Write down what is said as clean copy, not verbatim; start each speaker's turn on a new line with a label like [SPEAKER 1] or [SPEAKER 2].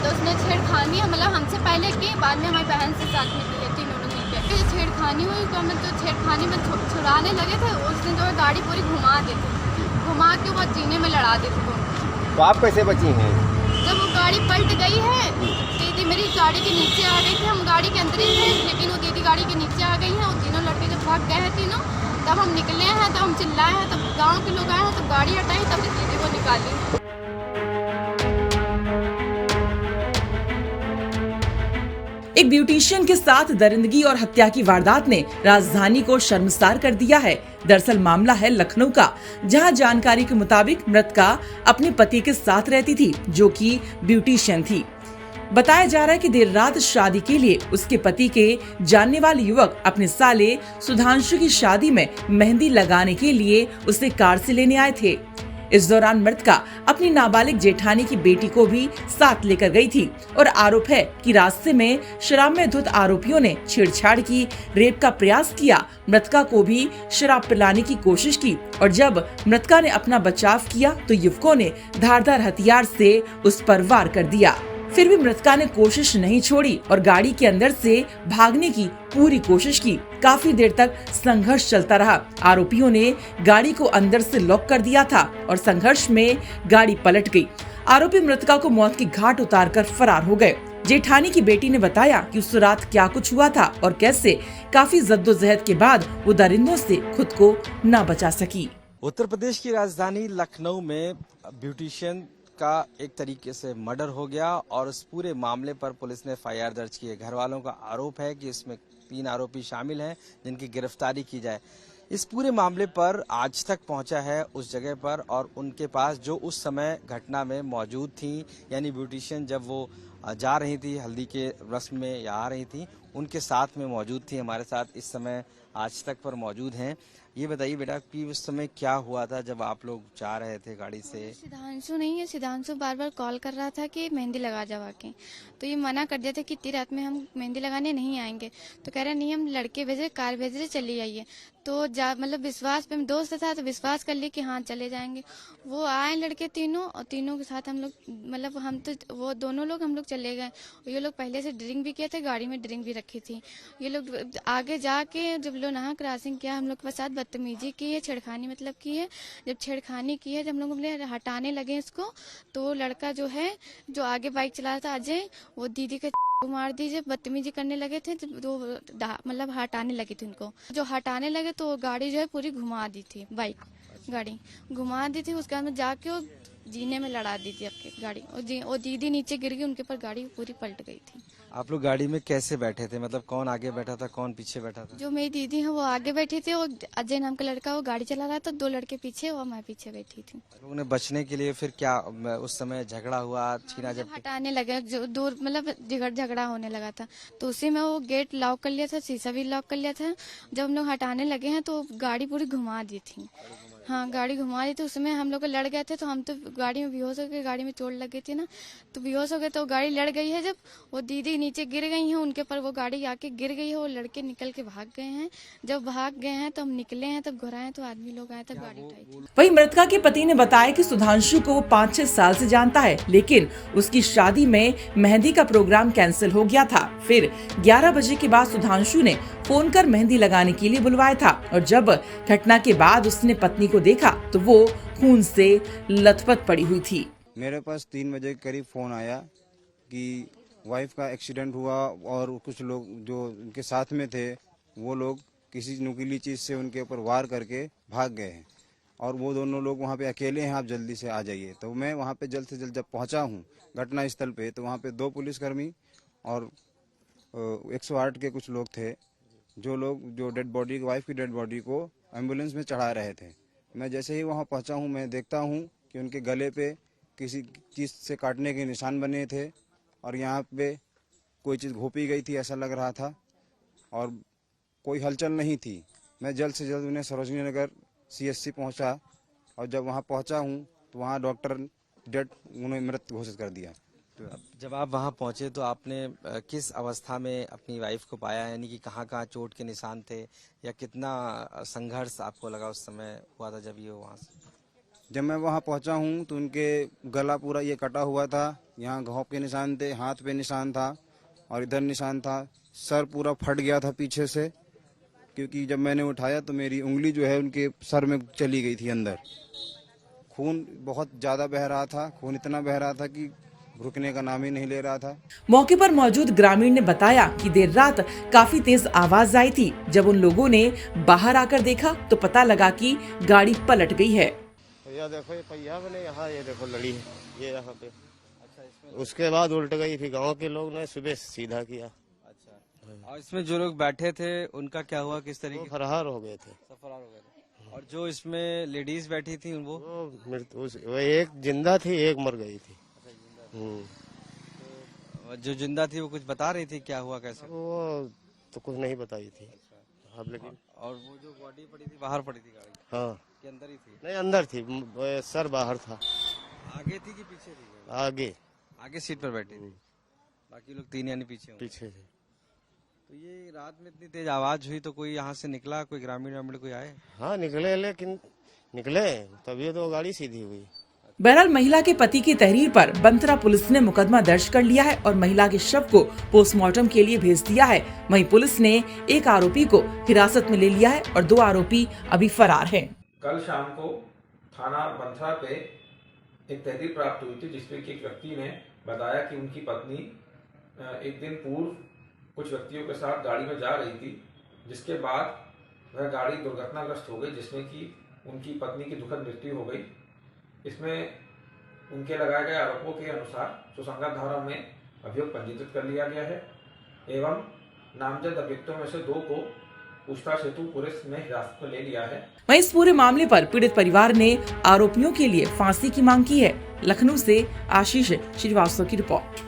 [SPEAKER 1] उसने छेड़खानी मतलब हमसे पहले की, बाद में हमारी बहन से साथ में की है, तीनों लोग मिलकर फिर छेड़खानी हुई। तो हमें जो छेड़खानी में छुड़ाने लगे थे, उसने जो है गाड़ी पूरी घुमा देते, घुमा के वो जीने में लड़ा देते दोनों।
[SPEAKER 2] तो आप कैसे बची हैं?
[SPEAKER 1] जब वो गाड़ी पलट गई है, दीदी मेरी गाड़ी के नीचे आ गई थी, हम गाड़ी के अंदर ही थे, लेकिन वो दीदी गाड़ी के नीचे आ गई हैं। और तीनों लड़के जब भाग गए हैं तीनों, तब हम निकले हैं, तब हम चिल्लाए हैं, तब गांव के लोग आए हैं, तब गाड़ी हटाई, तब दीदी को निकाली।
[SPEAKER 3] एक ब्यूटिशियन के साथ दरिंदगी और हत्या की वारदात ने राजधानी को शर्मसार कर दिया है। दरअसल मामला है लखनऊ का, जहां जानकारी के मुताबिक मृतका अपने पति के साथ रहती थी, जो कि ब्यूटिशियन थी। बताया जा रहा है कि देर रात शादी के लिए उसके पति के जानने वाले युवक अपने साले सुधांशु की शादी में मेहंदी लगाने के लिए उसे कार से लेने आए थे। इस दौरान मृतका अपनी नाबालिग जेठानी की बेटी को भी साथ लेकर गई थी और आरोप है कि रास्ते में शराब में धुत आरोपियों ने छेड़छाड़ की, रेप का प्रयास किया, मृतका को भी शराब पिलाने की कोशिश की और जब मृतका ने अपना बचाव किया तो युवकों ने धारदार हथियार से उस पर वार कर दिया। फिर भी मृतका ने कोशिश नहीं छोड़ी और गाड़ी के अंदर से भागने की पूरी कोशिश की। काफी देर तक संघर्ष चलता रहा। आरोपियों ने गाड़ी को अंदर से लॉक कर दिया था और संघर्ष में गाड़ी पलट गई। आरोपी मृतका को मौत की घाट उतारकर फरार हो गए। जेठानी की बेटी ने बताया कि उस रात क्या कुछ हुआ था और कैसे काफी जद्दोजहद के बाद वो दरिंदों से खुद को न बचा सकी।
[SPEAKER 4] उत्तर प्रदेश की राजधानी लखनऊ में ब्यूटिशियन का एक तरीके से मर्डर हो गया और इस पूरे मामले पर पुलिस ने एफआईआर दर्ज की है। घर वालों का आरोप है कि इसमें 3 आरोपी शामिल हैं जिनकी गिरफ्तारी की जाए। इस पूरे मामले पर आज तक पहुंचा है उस जगह पर और उनके पास जो उस समय घटना में मौजूद थी, यानी ब्यूटिशियन जब वो जा रही थी हल्दी के रस्म में या आ रही थी, उनके साथ में मौजूद थी, हमारे साथ इस समय आज तक पर मौजूद हैं। ये बताइए बेटा कि उस समय क्या हुआ था जब आप लोग जा रहे थे गाड़ी से?
[SPEAKER 1] सिद्धांशु नहीं है, सिद्धांशु बार बार कॉल कर रहा था कि मेहंदी लगा जावा के, तो ये मना कर दिया था कि इतनी रात में हम मेहंदी लगाने नहीं आएंगे। तो कह रहे नहीं, हम लड़के भेज रहे, कार भेज रहे, चली आइए। तो मतलब विश्वास पे दोस्त था तो विश्वास कर लिए कि हाँ चले जाएंगे। वो आए लड़के तीनों और तीनों के साथ हम लोग मतलब हम तो वो दोनों लोग हम लोग चले गए। ये लोग पहले से ड्रिंक भी किए थे, गाड़ी में ड्रिंक भी रखी थी। ये लोग आगे जाके जब लोग नहा क्रॉसिंग किया, हम लोग के साथ बदतमीजी की है, छेड़खानी मतलब की है। जब छेड़खानी की है, जब हम लोग हटाने लगे इसको, तो लड़का जो है जो आगे बाइक चला रहा था अजय, वो दीदी के मार दी। जब बदतमीजी करने लगे थे तो मतलब हटाने लगे थे उनको, जो हटाने लगे तो गाड़ी जो है पूरी घुमा दी थी, बाइक गाड़ी घुमा दी थी। उसके बाद जाके वो जीने में लड़ा दी थी आपकी गाड़ी और दीदी नीचे गिर गई, उनके ऊपर गाड़ी पूरी पलट गई थी।
[SPEAKER 4] आप लोग गाड़ी में कैसे बैठे थे? मतलब कौन आगे बैठा था, कौन पीछे बैठा था?
[SPEAKER 1] जो मेरी दीदी है वो आगे बैठी थी और अजय नाम का लड़का वो गाड़ी चला रहा था, 2 लड़के पीछे और मैं पीछे बैठी थी।
[SPEAKER 4] लोगों ने बचने के लिए फिर क्या उस समय झगड़ा हुआ, छीना झपटी?
[SPEAKER 1] हटाने लगे, जो दूर मतलब झगड़ा होने लगा था, तो उसी में वो गेट लॉक कर लिया था, शीशा भी लॉक कर लिया था। जब हम लोग हटाने लगे हैं तो गाड़ी पूरी घुमा दी थी। हाँ, गाड़ी घुमा दी थी। उसमें हम लोग लड़ गए थे, तो हम तो गाड़ी में बेहोश हो गए, गाड़ी में चोट लग गई थी ना, तो बेहोश हो गए। तो गाड़ी लड़ गई है, जब वो दीदी नीचे गिर गई हैं, उनके पर वो गाड़ी आके गिर गई है, वो लड़के निकल के भाग गए हैं। जब भाग गए हैं तो हम निकले हैं, तब घर आए तो आदमी लोग आए, तब गाड़ी उठाई थी।
[SPEAKER 3] वहीं मृतका के पति ने बताया कि सुधांशु को वो 5-6 साल से जानता है, लेकिन उसकी शादी में मेहंदी का प्रोग्राम कैंसिल हो गया था। फिर 11 बजे के बाद सुधांशु ने फोन कर मेहंदी लगाने के लिए बुलवाया था और जब घटना के बाद उसने पत्नी को देखा तो वो खून से लथपथ पड़ी हुई थी।
[SPEAKER 5] मेरे पास 3 बजे के करीब फोन आया कि वाइफ का एक्सीडेंट हुआ और कुछ लोग जो उनके साथ में थे वो लोग किसी नुकीली चीज से उनके ऊपर वार करके भाग गए हैं और वो दोनों लोग वहाँ पे अकेले हैं, आप जल्दी से आ जाइए। तो मैं वहाँ पे जल्द से जल्द जब पहुँचा हूँ घटना स्थल पे, तो वहाँ पे 2 पुलिसकर्मी और 108 के कुछ लोग थे, जो डेड बॉडी, वाइफ की डेड बॉडी को एम्बुलेंस में चढ़ा रहे थे। मैं जैसे ही वहाँ पहुँचा हूँ, मैं देखता हूँ कि उनके गले पे किसी चीज़ से काटने के निशान बने थे और यहाँ पे कोई चीज़ घोंपी गई थी, ऐसा लग रहा था, और कोई हलचल नहीं थी। मैं जल्द से जल्द उन्हें सरोजनी नगर CSC पहुँचा और जब वहाँ पहुँचा हूँ तो वहाँ डॉक्टर डेड उन्हें मृत घोषित कर दिया।
[SPEAKER 4] जब आप वहां पहुंचे तो आपने किस अवस्था में अपनी वाइफ को पाया, यानी कि कहाँ कहाँ चोट के निशान थे या कितना संघर्ष आपको लगा उस समय हुआ था जब ये वहां से?
[SPEAKER 5] जब मैं वहाँ पहुँचा हूँ तो उनके गला पूरा ये कटा हुआ था, यहाँ घाव के निशान थे, हाथ पे निशान था और इधर निशान था। सर पूरा फट गया था पीछे से, क्योंकि जब मैंने उठाया तो मेरी उंगली जो है उनके सर में चली गई थी अंदर। खून बहुत ज़्यादा बह रहा था, खून इतना बह रहा था कि रुकने का नाम ही नहीं ले रहा था।
[SPEAKER 3] मौके पर मौजूद ग्रामीण ने बताया कि देर रात काफी तेज आवाज आई थी। जब उन लोगों ने बाहर आकर देखा तो पता लगा कि गाड़ी पलट गई है।
[SPEAKER 6] भैया देखो ये पहिया बने यहाँ, ये देखो लड़ी है ये यहाँ पे। उसके बाद उल्ट गई, फिर गांव के लोग ने सुबह सीधा किया।
[SPEAKER 4] अच्छा, और इसमें जो लोग बैठे थे उनका क्या हुआ, किस तरीके से
[SPEAKER 6] फरार हो गए थे।
[SPEAKER 4] फरार हो गए थे? और जो इसमें लेडीज बैठी थी वो
[SPEAKER 6] वो एक जिंदा थी, एक मर गई थी।
[SPEAKER 4] तो जो जिंदा थी वो कुछ बता रही थी क्या हुआ कैसे?
[SPEAKER 6] वो तो कुछ नहीं बताई थी। हाँ, लेकिन
[SPEAKER 4] और वो जो बॉडी पड़ी थी बाहर पड़ी थी गाड़ी
[SPEAKER 6] हाँ
[SPEAKER 4] के अंदर ही थी?
[SPEAKER 6] नहीं अंदर थी, सर बाहर था।
[SPEAKER 4] आगे थी कि पीछे थी?
[SPEAKER 6] आगे
[SPEAKER 4] आगे सीट पर बैठी थी, बाकी लोग तीन यानी पीछे होंगे।
[SPEAKER 6] पीछे थे।
[SPEAKER 4] तो ये रात में इतनी तेज आवाज हुई तो कोई यहाँ से निकला, कोई ग्रामीण कोई आए?
[SPEAKER 6] हाँ निकले, लेकिन निकले तभी तो गाड़ी सीधी हुई।
[SPEAKER 3] बहरहाल महिला के पति की तहरीर पर बंतरा पुलिस ने मुकदमा दर्ज कर लिया है और महिला के शव को पोस्टमार्टम के लिए भेज दिया है। वहीं पुलिस ने एक आरोपी को हिरासत में ले लिया है और 2 आरोपी अभी फरार हैं।
[SPEAKER 7] कल शाम को थाना बंथरा पे एक तहरीर प्राप्त हुई थी जिसमें कि एक व्यक्ति ने बताया कि उनकी पत्नी एक दिन पूर्व कुछ व्यक्तियों के साथ गाड़ी में जा रही थी, जिसके बाद वह गाड़ी दुर्घटनाग्रस्त हो गई, जिसमें कि उनकी पत्नी की दुखद मृत्यु हो गई। इसमें उनके लगाए गए आरोपों के अनुसार सुसंगत धारा में अभियोग पंजीकृत कर लिया गया है एवं नामजद अभियुक्तों में से 2 को पूछताछ हेतु पुलिस ने हिरासत में ले लिया है।
[SPEAKER 3] वहीं इस पूरे मामले पर पीड़ित परिवार ने आरोपियों के लिए फांसी की मांग की है। लखनऊ से आशीष श्रीवास्तव की रिपोर्ट।